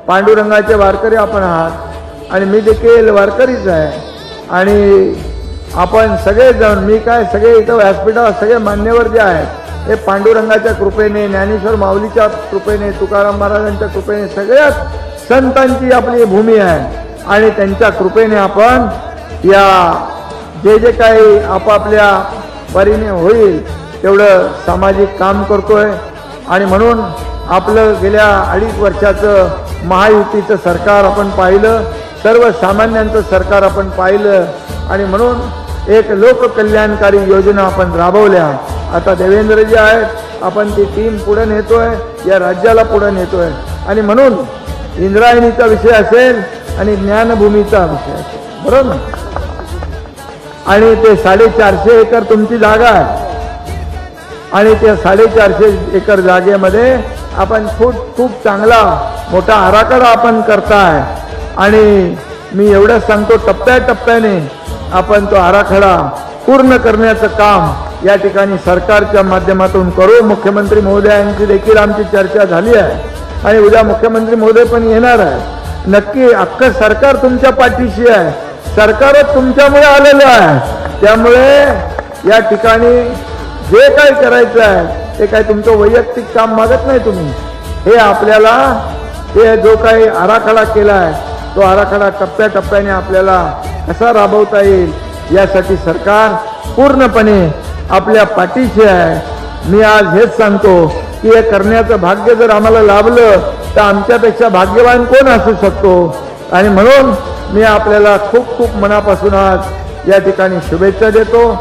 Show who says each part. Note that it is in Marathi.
Speaker 1: पांडुरंगाचे वारकरी आपण आहात आणि मी देखील वारकरीच आहे. आणि आपण सगळेजण, मी काय सगळे इथं व्यासपीठावर सगळे मान्यवर जे आहेत हे पांडुरंगाच्या कृपेने, ज्ञानेश्वर माऊलीच्या कृपेने, तुकाराम महाराजांच्या कृपेने, सगळ्याच संतांची आपली भूमी आहे आणि त्यांच्या कृपेने आपण या जे जे काही आपापल्या परीने होईल तेवढं सामाजिक काम करतोय. आणि म्हणून आपलं गेल्या 2.5 वर्षाचं महायुतीचं सरकार आपण पाहिलं, सर्वसामान्यांचं सरकार आपण पाहिलं आणि म्हणून एक लोककल्याणकारी योजना आपण राबवल्या. आता देवेंद्रजी आहेत, आपण ती टीम पुढे नेतोय, या राज्याला पुढे नेतोय. आणि म्हणून इंद्रायणीचा विषय असेल आणि ज्ञानभूमीचा विषय असेल, बरोबर ना. आणि ते 450 एकर तुमची जागा आहे आणि त्या 450 एकर जागेमध्ये आपण खूप चांगला मोठा आराखडा आपण करताय. आणि मी एवढंच सांगतो, टप्प्याटप्प्याने आपण तो आराखडा पूर्ण करण्याचं काम या ठिकाणी सरकारच्या माध्यमातून करू. मुख्यमंत्री महोदयांची देखील आमची चर्चा झाली आहे आणि उद्या मुख्यमंत्री महोदय पण येणार आहे. नक्की अख्खं सरकार तुमच्या पाठीशी आहे, सरकारच तुमच्यामुळे आलेलं आहे. त्यामुळे या ठिकाणी जे काही करायचं आहे ते काही तुमचं वैयक्तिक काम मागत नाही तुम्ही. हे आपल्याला हे जो काही आराखडा केला आहे तो आराखडा टप्प्याटप्प्याने आपल्याला कसा राबवता येईल यासाठी सरकार पूर्णपणे आपल्या पाठीशी आहे. मी आज हेच सांगतो की हे करण्याचं भाग्य जर आम्हाला लाभलं तर आमच्यापेक्षा भाग्यवान कोण असू शकतो. आणि म्हणून मी आपल्याला खूप मनापासून आज या ठिकाणी शुभेच्छा देतो.